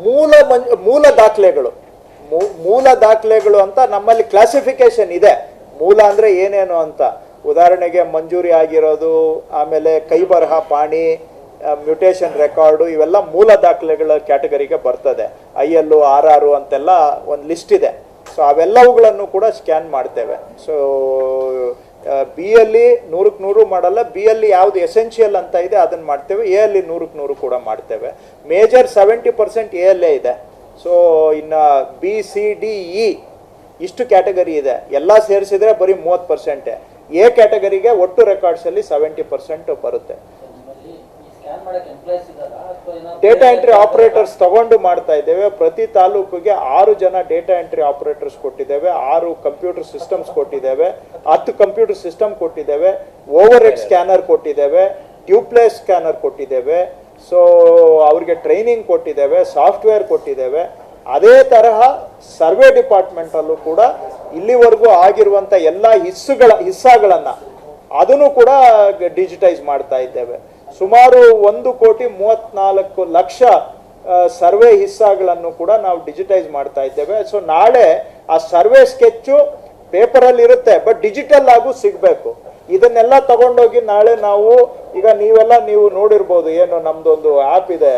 ಮೂಲ ದಾಖಲೆಗಳು ಮೂಲ ದಾಖಲೆಗಳು ಅಂತ ನಮ್ಮಲ್ಲಿ ಕ್ಲಾಸಿಫಿಕೇಶನ್ ಇದೆ. ಮೂಲ ಅಂದರೆ ಏನೇನು ಅಂತ, ಉದಾಹರಣೆಗೆ ಮಂಜೂರಿ ಆಗಿರೋದು, ಆಮೇಲೆ ಕೈ ಬರಹ ಪಾಣಿ, ಮ್ಯೂಟೇಷನ್ ರೆಕಾರ್ಡು, ಇವೆಲ್ಲ ಮೂಲ ದಾಖಲೆಗಳ ಕ್ಯಾಟಗರಿಗೆ ಬರ್ತದೆ. IL RR ಅಂತೆಲ್ಲ ಒಂದು ಲಿಸ್ಟ್ ಇದೆ. ಸೊ ಅವೆಲ್ಲವುಗಳನ್ನು ಕೂಡ ಸ್ಕ್ಯಾನ್ ಮಾಡ್ತೇವೆ. ಸೊ ಬಿ ಅಲ್ಲಿ 100ಕ್ಕೆ 100 ಮಾಡಲ್ಲ. ಬಿ ಅಲ್ಲಿ ಯಾವುದು ಎಸೆನ್ಷಿಯಲ್ ಅಂತ ಇದೆ ಅದನ್ನು ಮಾಡ್ತೇವೆ. ಎ ಅಲ್ಲಿ 100ಕ್ಕೆ 100 ಕೂಡ ಮಾಡ್ತೇವೆ. ಮೇಜರ್ 70% ಎ ಅಲ್ಲೇ ಇದೆ. ಸೊ ಇನ್ನು ಬಿ ಸಿ ಡಿ ಇ ಇಷ್ಟು ಕ್ಯಾಟಗರಿ ಇದೆ. ಎಲ್ಲ ಸೇರಿಸಿದ್ರೆ ಬರೀ 30%. ಎ ಕ್ಯಾಟಗರಿಗೆ ಒಟ್ಟು ರೆಕಾರ್ಡ್ಸಲ್ಲಿ 70% ಬರುತ್ತೆ. ಡೇಟಾ ಎಂಟ್ರಿ ಆಪರೇಟರ್ಸ್ ತಗೊಂಡು ಮಾಡ್ತಾ ಇದ್ದೇವೆ. ಪ್ರತಿ ತಾಲೂಕಿಗೆ 6 ಜನ ಡೇಟಾ ಎಂಟ್ರಿ ಆಪರೇಟರ್ಸ್ ಕೊಟ್ಟಿದ್ದೇವೆ, 6 ಕಂಪ್ಯೂಟರ್ ಸಿಸ್ಟಮ್ಸ್ ಕೊಟ್ಟಿದ್ದೇವೆ, 10 ಕಂಪ್ಯೂಟರ್ ಸಿಸ್ಟಮ್ ಕೊಟ್ಟಿದ್ದೇವೆ, ಓವರ್ ಹೆಡ್ ಸ್ಕ್ಯಾನರ್ ಕೊಟ್ಟಿದ್ದೇವೆ, ಟ್ಯೂಬ್ಲೆಸ್ ಸ್ಕ್ಯಾನರ್ ಕೊಟ್ಟಿದ್ದೇವೆ. ಸೊ ಅವ್ರಿಗೆ ಟ್ರೈನಿಂಗ್ ಕೊಟ್ಟಿದ್ದೇವೆ, ಸಾಫ್ಟ್ವೇರ್ ಕೊಟ್ಟಿದ್ದೇವೆ. ಅದೇ ತರಹ ಸರ್ವೆ ಡಿಪಾರ್ಟ್ಮೆಂಟಲ್ಲೂ ಕೂಡ ಇಲ್ಲಿವರೆಗೂ ಆಗಿರುವಂಥ ಎಲ್ಲ ಹಿಸ್ಸಾಗಳನ್ನು ಅದನ್ನು ಕೂಡ ಡಿಜಿಟೈಸ್ ಮಾಡ್ತಾ ಇದ್ದೇವೆ. ಸುಮಾರು 1,34,00,000 ಸರ್ವೆ ಹಿಸ್ಸಾಗಳನ್ನು ಕೂಡ ನಾವು ಡಿಜಿಟೈಸ್ ಮಾಡ್ತಾ ಇದ್ದೇವೆ. ಸೊ ನಾಳೆ ಆ ಸರ್ವೆ ಸ್ಕೆಚ್ಚು ಪೇಪರಲ್ಲಿ ಇರುತ್ತೆ, ಬಟ್ ಡಿಜಿಟಲ್ ಆಗು ಸಿಗಬೇಕು. ಇದನ್ನೆಲ್ಲ ತಗೊಂಡೋಗಿ ನಾಳೆ ನಾವು ಈಗ ನೀವು ನೋಡಿರ್ಬೋದು, ಏನು ನಮ್ದೊಂದು ಆ್ಯಪ್ ಇದೆ,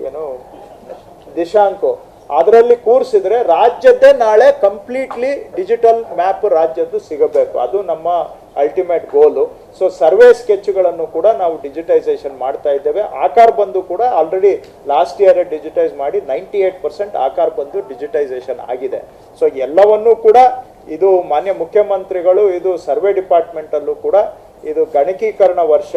ಏನು ದಿಶಾಂಕು, ಅದರಲ್ಲಿ ಕೂರಿಸಿದ್ರೆ ರಾಜ್ಯದ್ದೇ ನಾಳೆ ಕಂಪ್ಲೀಟ್ಲಿ ಡಿಜಿಟಲ್ ಮ್ಯಾಪ್ ರಾಜ್ಯದ್ದು ಸಿಗಬೇಕು. ಅದು ನಮ್ಮ ಅಲ್ಟಿಮೇಟ್ ಗೋಲು. ಸೊ ಸರ್ವೆ ಸ್ಕೆಚ್ಗಳನ್ನು ಕೂಡ ನಾವು ಡಿಜಿಟೈಸೇಷನ್ ಮಾಡ್ತಾ ಇದ್ದೇವೆ. ಆಕಾರ್ ಬಂದು ಕೂಡ ಆಲ್ರೆಡಿ ಲಾಸ್ಟ್ ಇಯರ್ ಡಿಜಿಟೈಸ್ ಮಾಡಿ 98% ಆಕಾರ್ ಬಂದು ಡಿಜಿಟೈಸೇಷನ್ ಆಗಿದೆ. ಸೊ ಎಲ್ಲವನ್ನೂ ಕೂಡ ಇದು ಮಾನ್ಯ ಮುಖ್ಯಮಂತ್ರಿಗಳು ಇದು ಸರ್ವೆ ಡಿಪಾರ್ಟ್ಮೆಂಟಲ್ಲೂ ಕೂಡ ಇದು ಗಣಕೀಕರಣ ವರ್ಷ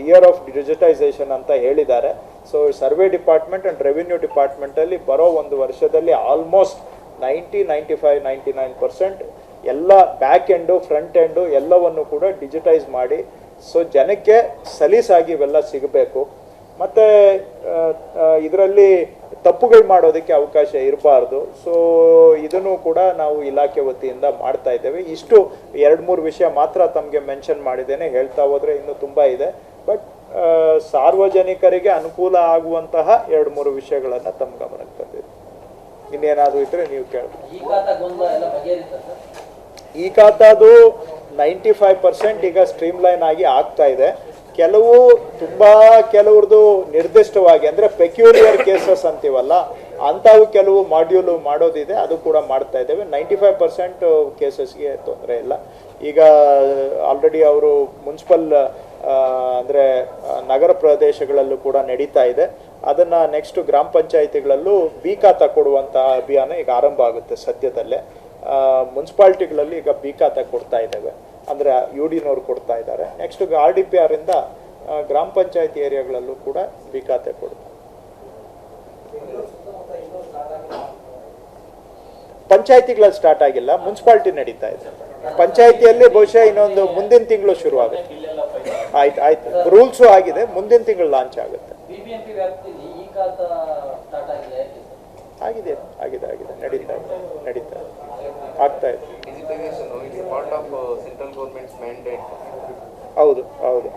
ಇಯರ್ ಆಫ್ ಡಿಜಿಟೈಸೇಷನ್ ಅಂತ ಹೇಳಿದ್ದಾರೆ. So survey department and revenue ಡಿಪಾರ್ಟ್ಮೆಂಟಲ್ಲಿ ಬರೋ ಒಂದು ವರ್ಷದಲ್ಲಿ ಆಲ್ಮೋಸ್ಟ್ 99% ಎಲ್ಲ ಬ್ಯಾಕ್ ಎಂಡು ಫ್ರಂಟ್ ಎಂಡು ಎಲ್ಲವನ್ನು ಕೂಡ ಡಿಜಿಟೈಸ್ ಮಾಡಿ ಸೊ ಜನಕ್ಕೆ ಸಲೀಸಾಗಿ ಇವೆಲ್ಲ ಸಿಗಬೇಕು. ಮತ್ತು ಇದರಲ್ಲಿ ತಪ್ಪುಗಳು ಮಾಡೋದಕ್ಕೆ ಅವಕಾಶ ಇರಬಾರ್ದು. ಸೊ ಇದನ್ನು ಕೂಡ ನಾವು ಇಲಾಖೆ ವತಿಯಿಂದ ಮಾಡ್ತಾ ಇದ್ದೇವೆ. ಇಷ್ಟು 2-3 ವಿಷಯ ಮಾತ್ರ ತಮಗೆ ಮೆನ್ಷನ್ ಮಾಡಿದ್ದೇನೆ. ಹೇಳ್ತಾ ಹೋದರೆ ಇನ್ನೂ ತುಂಬ ಇದೆ, ಬಟ್ ಸಾರ್ವಜನಿಕರಿಗೆ ಅನುಕೂಲ ಆಗುವಂತಹ 2-3 ವಿಷಯಗಳನ್ನು ತಮ್ಮ ಗಮನಕ್ಕೆ ತಂದಿದೆ. ಇನ್ನೇನಾದರೂ ಇದ್ರೆ ನೀವು ಕೇಳಬಹುದು. ಈ ಖಾತಾದು 95% ಈಗ ಸ್ಟ್ರೀಮ್ಲೈನ್ ಆಗಿ ಆಗ್ತಾ ಇದೆ. ಕೆಲವ್ರದ್ದು ನಿರ್ದಿಷ್ಟವಾಗಿ ಅಂದರೆ ಪೆಕ್ಯೂಲಿಯರ್ ಕೇಸಸ್ ಅಂತೀವಲ್ಲ, ಅಂಥವು ಕೆಲವು ಮಾಡ್ಯೂಲು ಮಾಡೋದಿದೆ, ಅದು ಕೂಡ ಮಾಡ್ತಾ ಇದ್ದೇವೆ. 95% ಕೇಸಸ್ಗೆ ತೊಂದರೆ ಇಲ್ಲ. ಈಗ ಆಲ್ರೆಡಿ ಅವರು ಮುನ್ಸಿಪಲ್ ಅಂದರೆ ನಗರ ಪ್ರದೇಶಗಳಲ್ಲೂ ಕೂಡ ನಡೀತಾ ಇದೆ. ಅದನ್ನು ನೆಕ್ಸ್ಟ್ ಗ್ರಾಮ ಪಂಚಾಯಿತಿಗಳಲ್ಲೂ ಬಿ ಖಾತಾ ಕೊಡುವಂಥ ಅಭಿಯಾನ ಈಗ ಆರಂಭ ಆಗುತ್ತೆ ಸದ್ಯದಲ್ಲೇ. ಮುನ್ಸಿಪಾಲ್ಟಿಗಳಲ್ಲಿ ಈಗ ಬಿ ಖಾತಾ ಕೊಡ್ತಾ ಇದ್ದೇವೆ, ಅಂದರೆ UDನವ್ರು ಕೊಡ್ತಾ ಇದ್ದಾರೆ. ನೆಕ್ಸ್ಟ್ RDPR ಇಂದ ಗ್ರಾಮ ಪಂಚಾಯತಿ ಏರಿಯಾಗಳಲ್ಲೂ ಕೂಡ ಬಿ ಖಾತೆ ಕೊಡ್ತಾರೆ. ಪಂಚಾಯತಿಗಳಲ್ಲಿ ಸ್ಟಾರ್ಟ್ ಆಗಿಲ್ಲ, ಮುನ್ಸಿಪಾಲ್ಟಿ ನಡೀತಾ ಇದೆ. ಪಂಚಾಯತಿಯಲ್ಲಿ ಬಹುಶಃ ಇನ್ನೊಂದು ಮುಂದಿನ ತಿಂಗಳು ಶುರು ಆಗುತ್ತೆ. ಆಯ್ತು ರೂಲ್ಸು ಆಗಿದೆ, ಮುಂದಿನ ತಿಂಗಳು ಲಾಂಚ್ ಆಗುತ್ತೆ. ಆಗಿದೆ ನಡೀತಾ ಆಗ್ತಾ ಇದೆ. ಹೌದು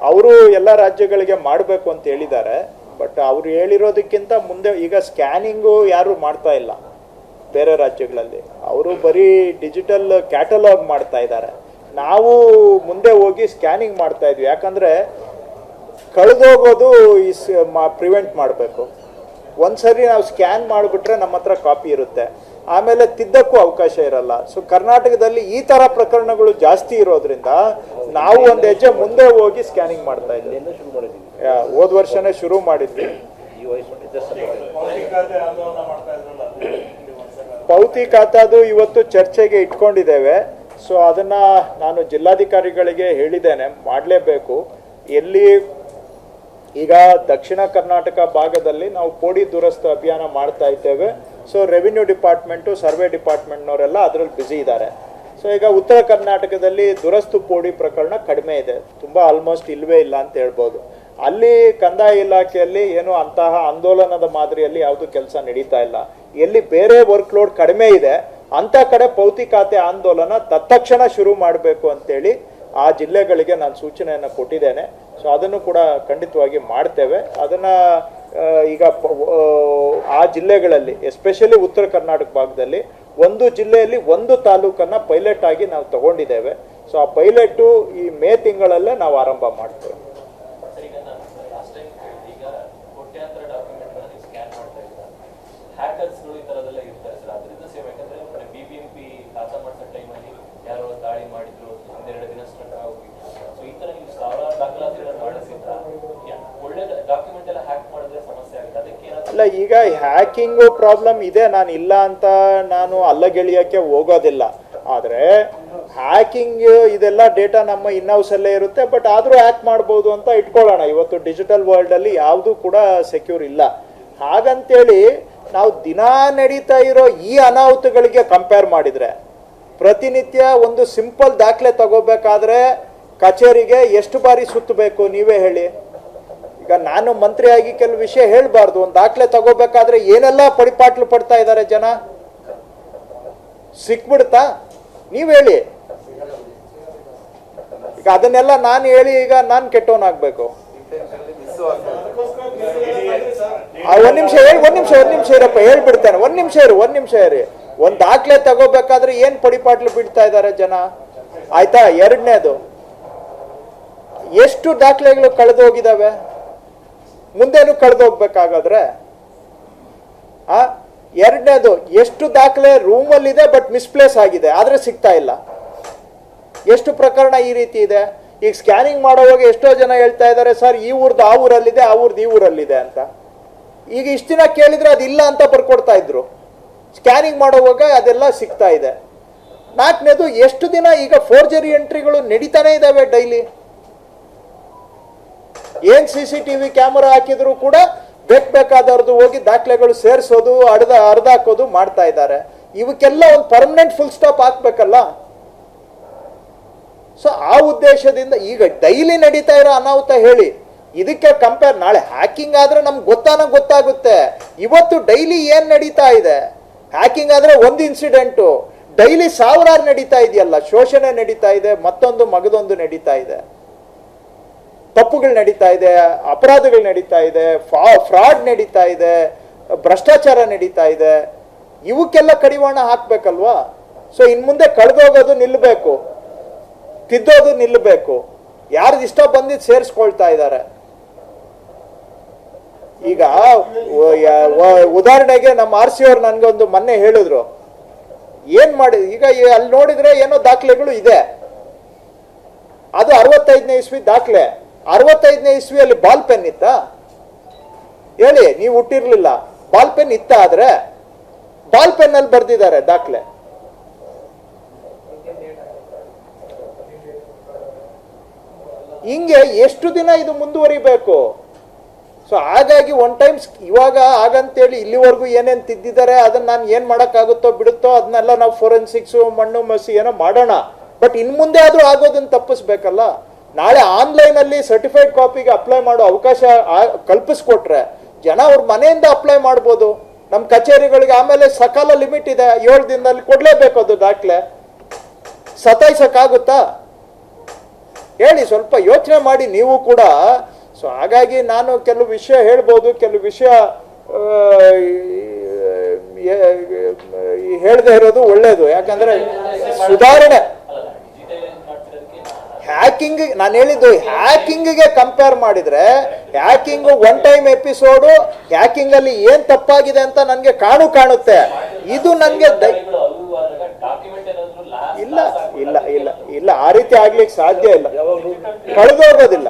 ಅವರು ಎಲ್ಲ ರಾಜ್ಯಗಳಿಗೆ ಮಾಡಬೇಕು ಅಂತ ಹೇಳಿದ್ದಾರೆ. ಬಟ್ ಅವರು ಹೇಳಿರೋದಕ್ಕಿಂತ ಮುಂದೆ ಈಗ ಸ್ಕ್ಯಾನಿಂಗು ಯಾರು ಮಾಡ್ತಾ ಇಲ್ಲ ಬೇರೆ ರಾಜ್ಯಗಳಲ್ಲಿ. ಅವರು ಬರೀ ಡಿಜಿಟಲ್ ಕ್ಯಾಟಲಾಗ್ ಮಾಡ್ತಾ ಇದ್ದಾರೆ. ನಾವು ಮುಂದೆ ಹೋಗಿ ಸ್ಕ್ಯಾನಿಂಗ್ ಮಾಡ್ತಾ ಇದ್ವಿ. ಯಾಕಂದರೆ ಕಳೆದೋಗೋದು ಪ್ರಿವೆಂಟ್ ಮಾಡಬೇಕು. ಒಂದ್ಸರಿ ನಾವು ಸ್ಕ್ಯಾನ್ ಮಾಡಿಬಿಟ್ರೆ ನಮ್ಮ ಹತ್ರ ಕಾಪಿ ಇರುತ್ತೆ, ಆಮೇಲೆ ತಿದ್ದಕ್ಕೂ ಅವಕಾಶ ಇರಲ್ಲ. ಸೊ ಕರ್ನಾಟಕದಲ್ಲಿ ಈ ಥರ ಪ್ರಕರಣಗಳು ಜಾಸ್ತಿ ಇರೋದ್ರಿಂದ ನಾವು ಒಂದು ಹೆಜ್ಜೆ ಮುಂದೆ ಹೋಗಿ ಸ್ಕ್ಯಾನಿಂಗ್ ಮಾಡ್ತಾ ಇದ್ವಿ. ಹೋದ ವರ್ಷನೇ ಶುರು ಮಾಡಿದ್ವಿ. ಪೌತಿ ಖಾತಾದು ಇವತ್ತು ಚರ್ಚೆಗೆ ಇಟ್ಕೊಂಡಿದ್ದೇವೆ. ಸೊ ಅದನ್ನು ನಾನು ಜಿಲ್ಲಾಧಿಕಾರಿಗಳಿಗೆ ಹೇಳಿದ್ದೇನೆ, ಮಾಡಲೇಬೇಕು. ಎಲ್ಲಿ ಈಗ ದಕ್ಷಿಣ ಕರ್ನಾಟಕ ಭಾಗದಲ್ಲಿ ನಾವು ಪೋಡಿ ದುರಸ್ತು ಅಭಿಯಾನ ಮಾಡ್ತಾ ಇದ್ದೇವೆ. ಸೊ ರೆವಿನ್ಯೂ ಡಿಪಾರ್ಟ್ಮೆಂಟು ಸರ್ವೆ ಡಿಪಾರ್ಟ್ಮೆಂಟ್ನವರೆಲ್ಲ ಅದರಲ್ಲಿ ಬ್ಯುಸಿ ಇದ್ದಾರೆ. ಸೊ ಈಗ ಉತ್ತರ ಕರ್ನಾಟಕದಲ್ಲಿ ದುರಸ್ತು ಪೋಡಿ ಪ್ರಕರಣ ಕಡಿಮೆ ಇದೆ, ತುಂಬ ಆಲ್ಮೋಸ್ಟ್ ಇಲ್ಲವೇ ಇಲ್ಲ ಅಂತ ಹೇಳ್ಬೋದು. ಅಲ್ಲಿ ಕಂದಾಯ ಇಲಾಖೆಯಲ್ಲಿ ಏನು ಅಂತಹ ಆಂದೋಲನದ ಮಾದರಿಯಲ್ಲಿ ಯಾವುದು ಕೆಲಸ ನಡೀತಾ ಇಲ್ಲ. ಎಲ್ಲಿ ಬೇರೆ ವರ್ಕ್ಲೋಡ್ ಕಡಿಮೆ ಇದೆ ಅಂಥ ಕಡೆ ಪೌತಿ ಖಾತೆ ಆಂದೋಲನ ತತ್ಕ್ಷಣ ಶುರು ಮಾಡಬೇಕು ಅಂತೇಳಿ ಆ ಜಿಲ್ಲೆಗಳಿಗೆ ನಾನು ಸೂಚನೆಯನ್ನು ಕೊಟ್ಟಿದ್ದೇನೆ. ಸೊ ಅದನ್ನು ಕೂಡ ಖಂಡಿತವಾಗಿ ಮಾಡ್ತೇವೆ. ಅದನ್ನು ಈಗ ಆ ಜಿಲ್ಲೆಗಳಲ್ಲಿ ಎಸ್ಪೆಷಲಿ ಉತ್ತರ ಕರ್ನಾಟಕ ಭಾಗದಲ್ಲಿ ಒಂದು ಜಿಲ್ಲೆಯಲ್ಲಿ ಒಂದು ತಾಲೂಕನ್ನು ಪೈಲಟ್ ಆಗಿ ನಾವು ತಗೊಂಡಿದ್ದೇವೆ. ಸೊ ಆ ಪೈಲಟ್ಟು ಈ ಮೇ ತಿಂಗಳಲ್ಲೇ ನಾವು ಆರಂಭ ಮಾಡ್ತೇವೆ. ಅಲ್ಲ, ಈಗ ಹ್ಯಾಕಿಂಗು ಪ್ರಾಬ್ಲಮ್ ಇದೆ, ನಾನು ಇಲ್ಲ ಅಂತ ನಾನು ಅಲ್ಲಗೆಳಿಯೋಕ್ಕೆ ಹೋಗೋದಿಲ್ಲ. ಆದರೆ ಹ್ಯಾಕಿಂಗ್ ಇದೆಲ್ಲ ಡೇಟಾ ನಮ್ಮ ಇನ್ಹೌಸಲ್ಲೇ ಇರುತ್ತೆ, ಬಟ್ ಆದರೂ ಹ್ಯಾಕ್ ಮಾಡ್ಬೋದು ಅಂತ ಇಟ್ಕೊಳ್ಳೋಣ. ಇವತ್ತು ಡಿಜಿಟಲ್ ವರ್ಲ್ಡಲ್ಲಿ ಯಾವುದೂ ಕೂಡ ಸೆಕ್ಯೂರ್ ಇಲ್ಲ. ಹಾಗಂತೇಳಿ ನಾವು ದಿನಾ ನಡೀತಾ ಇರೋ ಈ ಅನಾಹುತಗಳಿಗೆ ಕಂಪೇರ್ ಮಾಡಿದರೆ, ಪ್ರತಿನಿತ್ಯ ಒಂದು ಸಿಂಪಲ್ ದಾಖಲೆ ತಗೋಬೇಕಾದ್ರೆ ಕಚೇರಿಗೆ ಎಷ್ಟು ಬಾರಿ ಸುತ್ತಬೇಕು ನೀವೇ ಹೇಳಿ. ಈಗ ನಾನು ಮಂತ್ರಿಯಾಗಿ ಕೆಲವು ವಿಷಯ ಹೇಳಬಾರ್ದು, ಒಂದು ದಾಖಲೆ ತಗೋಬೇಕಾದ್ರೆ ಏನೆಲ್ಲ ಪಡಿಪಾಟ್ಲು ಪಡ್ತಾ ಇದ್ದಾರೆ ಜನ, ಸಿಕ್ಬಿಡ್ತಾ ನೀವು ಹೇಳಿ. ಈಗ ಅದನ್ನೆಲ್ಲ ನಾನು ಹೇಳಿ ಈಗ ನಾನು ಕೆಟ್ಟವನಾಗಬೇಕು? ಒಂದ್ ನಿಮಿಷ ಇರಪ್ಪ, ಹೇಳ್ಬಿಡ್ತೇನೆ. ಒಂದ್ ನಿಮಿಷ ಇರಿ. ಒಂದ್ ದಾಖಲೆ ತಗೋಬೇಕಾದ್ರೆ ಏನ್ ಪಡಿಪಾಟ್ಲು ಬಿಡ್ತಾ ಇದ್ದಾರೆ ಜನ, ಆಯ್ತಾ? ಎರಡನೇದು, ಎಷ್ಟು ದಾಖಲೆಗಳು ಕಳೆದು ಹೋಗಿದಾವೆ, ಮುಂದೇನು ಕಳೆದು ಹೋಗ್ಬೇಕಾಗಾದ್ರೆ. ಎರಡನೇದು, ಎಷ್ಟು ದಾಖಲೆ ರೂಮಲ್ಲಿದೆ ಬಟ್ ಮಿಸ್ಪ್ಲೇಸ್ ಆಗಿದೆ ಆದ್ರೆ ಸಿಗ್ತಾ ಇಲ್ಲ. ಎಷ್ಟು ಪ್ರಕರಣ ಈ ರೀತಿ ಇದೆ. ಈಗ ಸ್ಕ್ಯಾನಿಂಗ್ ಮಾಡೋವಾಗ ಎಷ್ಟೋ ಜನ ಹೇಳ್ತಾ ಇದ್ದಾರೆ, ಸರ್ ಈ ಊರ್ದು ಆ ಊರಲ್ಲಿದೆ, ಆ ಊರ್ದು ಈ ಊರಲ್ಲಿದೆ ಅಂತ. ಈಗ ಇಷ್ಟು ದಿನ ಕೇಳಿದ್ರೆ ಅದಿಲ್ಲ ಅಂತ ಬರ್ಕೊಡ್ತಾ ಇದ್ರು. ಸ್ಕ್ಯಾನಿಂಗ್ ಮಾಡೋವಾಗ ಅದೆಲ್ಲ ಸಿಗ್ತಾ ಇದೆ. ನಾಲ್ಕನೇದು, ಎಷ್ಟು ದಿನ ಈಗ ಫೋರ್ಜರಿ ಎಂಟ್ರಿಗಳು ನಡೀತಾನೆ ಇದಾವೆ ಡೈಲಿ. ಏನ್ CCTV ಕ್ಯಾಮರಾ ಹಾಕಿದ್ರು ಕೂಡ ಬೇಕಾದವ್ರದ್ದು ಹೋಗಿ ದಾಖಲೆಗಳು ಸೇರಿಸೋದು, ಅರ್ಧಾಕೋದು ಮಾಡ್ತಾ ಇದ್ದಾರೆ. ಇವಕ್ಕೆಲ್ಲ ಒಂದು ಪರ್ಮನೆಂಟ್ ಫುಲ್ ಸ್ಟಾಪ್ ಹಾಕ್ಬೇಕಲ್ಲ. ಸೊ ಆ ಉದ್ದೇಶದಿಂದ ಈಗ ಡೈಲಿ ನಡೀತಾ ಇರೋ ಅನಾಹುತ ಹೇಳಿ, ಇದಕ್ಕೆ ಕಂಪೇರ್ ನಾಳೆ ಹ್ಯಾಕಿಂಗ್ ಆದ್ರೆ ನಮ್ಗೆ ಗೊತ್ತಾಗುತ್ತೆ. ಇವತ್ತು ಡೈಲಿ ಏನ್ ನಡೀತಾ ಇದೆ. ಹ್ಯಾಕಿಂಗ್ ಆದ್ರೆ ಒಂದು ಇನ್ಸಿಡೆಂಟು, ಡೈಲಿ ಸಾವಿರಾರು ನಡೀತಾ ಇದೆಯಲ್ಲ. ಶೋಷಣೆ ನಡೀತಾ ಇದೆ, ಮತ್ತೊಂದು ಮಗದೊಂದು ನಡೀತಾ ಇದೆ, ತಪ್ಪುಗಳು ನಡೀತಾ ಇದೆ, ಅಪರಾಧಗಳು ನಡೀತಾ ಇದೆ, ಫ್ರಾಡ್ ನಡೀತಾ ಇದೆ, ಭ್ರಷ್ಟಾಚಾರ ನಡೀತಾ ಇದೆ. ಇವಕ್ಕೆಲ್ಲ ಕಡಿವಾಣ ಹಾಕ್ಬೇಕಲ್ವಾ. ಸೊ ಇನ್ ಮುಂದೆ ಕಳೆದೋಗೋದು ನಿಲ್ಲಬೇಕು, ತಿದ್ದೋದು ನಿಲ್ಲಬೇಕು. ಯಾರ್ದು ಇಷ್ಟ ಬಂದಿದ್ದು ಸೇರಿಸ್ಕೊಳ್ತಾ ಇದ್ದಾರೆ. ಈಗ ಉದಾಹರಣೆಗೆ ನಮ್ಮ RC ಅವ್ರು ನನ್ಗೊಂದು ಮೊನ್ನೆ ಹೇಳಿದ್ರು, ಏನ್ ಮಾಡಿ ಈಗ ಅಲ್ಲಿ ನೋಡಿದ್ರೆ ಏನೋ ದಾಖಲೆಗಳು ಇದೆ, ಅದು 65ನೇ ಇಸ್ವಿ ದಾಖಲೆ. 65ನೇ ಇಸ್ವಿಯಲ್ಲಿ ಬಾಲ್ ಪೆನ್ ಇತ್ತಾ ಹೇಳಿ, ನೀವು ಹುಟ್ಟಿರ್ಲಿಲ್ಲ. ಬಾಲ್ ಪೆನ್ ಇತ್ತ, ಆದ್ರೆ ಬಾಲ್ ಪೆನ್ ಅಲ್ಲಿ ಬರ್ದಿದ್ದಾರೆ ದಾಖಲೆ. ಹಿಂಗೆ ಎಷ್ಟು ದಿನ ಇದು ಮುಂದುವರಿಬೇಕು. ಸೊ ಹಾಗಾಗಿ ಒನ್ ಟೈಮ್ಸ್ ಇವಾಗ ಹಾಗಂತೇಳಿ ಇಲ್ಲಿವರೆಗೂ ಏನೇನು ತಿದ್ದಿದ್ದಾರೆ ಅದನ್ನ ನಾನು ಏನು ಮಾಡೋಕ್ಕಾಗುತ್ತೋ ಬಿಡುತ್ತೋ ಅದನ್ನೆಲ್ಲ ನಾವು ಫೋರೆನ್ಸಿಕ್ಸು ಮಣ್ಣು ಮಸಿ ಏನೋ ಮಾಡೋಣ. ಬಟ್ ಇನ್ನು ಮುಂದೆ ಆದರೂ ಆಗೋದನ್ನು ತಪ್ಪಿಸ್ಬೇಕಲ್ಲ. ನಾಳೆ ಆನ್ಲೈನಲ್ಲಿ ಸರ್ಟಿಫೈಡ್ ಕಾಪಿಗೆ ಅಪ್ಲೈ ಮಾಡೋ ಅವಕಾಶ ಕಲ್ಪಿಸ್ಕೊಟ್ರೆ ಜನ ಅವ್ರ ಮನೆಯಿಂದ ಅಪ್ಲೈ ಮಾಡ್ಬೋದು. ನಮ್ಮ ಕಚೇರಿಗಳಿಗೆ ಆಮೇಲೆ ಸಕಾಲ ಲಿಮಿಟ್ ಇದೆ, 7 ದಿನದಲ್ಲಿ ಕೊಡಲೇಬೇಕು ಅದು ದಾಖಲೆ. ಸತಾಯಿಸಕ್ಕಾಗುತ್ತಾ ಹೇಳಿ, ಸ್ವಲ್ಪ ಯೋಚನೆ ಮಾಡಿ ನೀವು ಕೂಡ. ಸೊ ಹಾಗಾಗಿ ನಾನು ಕೆಲವು ವಿಷಯ ಹೇಳ್ಬೋದು, ಕೆಲವು ವಿಷಯ ಹೇಳದೆ ಇರೋದು ಒಳ್ಳೇದು. ಯಾಕಂದ್ರೆ ಸುಧಾರಣೆ ಹ್ಯಾಕಿಂಗ್, ನಾನು ಹೇಳಿದ್ದು ಹ್ಯಾಕಿಂಗ್ಗೆ ಕಂಪೇರ್ ಮಾಡಿದ್ರೆ hacking one time episode, hacking ಅಲ್ಲಿ ಏನ್ ತಪ್ಪಾಗಿದೆ ಅಂತ ನನಗೆ ಕಾಣುತ್ತೆ. ಇದು ನನಗೆ ಇಲ್ಲ ಇಲ್ಲ ಇಲ್ಲ ಇಲ್ಲ ಆ ರೀತಿ ಆಗ್ಲಿಕ್ಕೆ ಸಾಧ್ಯ ಇಲ್ಲ, ಕಳೆದೋಗೋದಿಲ್ಲ.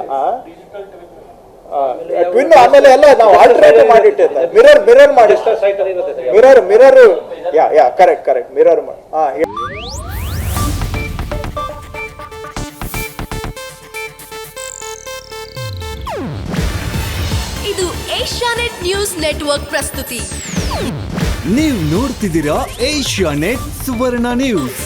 ಟ್ವಿನ್ ಆಮೇಲೆ ಎಲ್ಲ ನಾವು ಆಲ್ಟರ್ನೇಟಿವ್ ಮಾಡಿಟ್ಟಿರ್ತಾರೆ. ಮಿರರ್ ಮಾಡಿ, ಮಿರರ್ ಯಾ ಕರೆಕ್ಟ್ ಮಿರರ್ ಮಾಡಿ. ಇದು ಏಷ್ಯಾನೆಟ್ ನ್ಯೂಸ್ ನೆಟ್ವರ್ಕ್ ಪ್ರಸ್ತುತಿ. ನೀವು ನೋಡ್ತಿದ್ದೀರಾ ಏಷ್ಯಾನೆಟ್ ಸುವರ್ಣ ನ್ಯೂಸ್.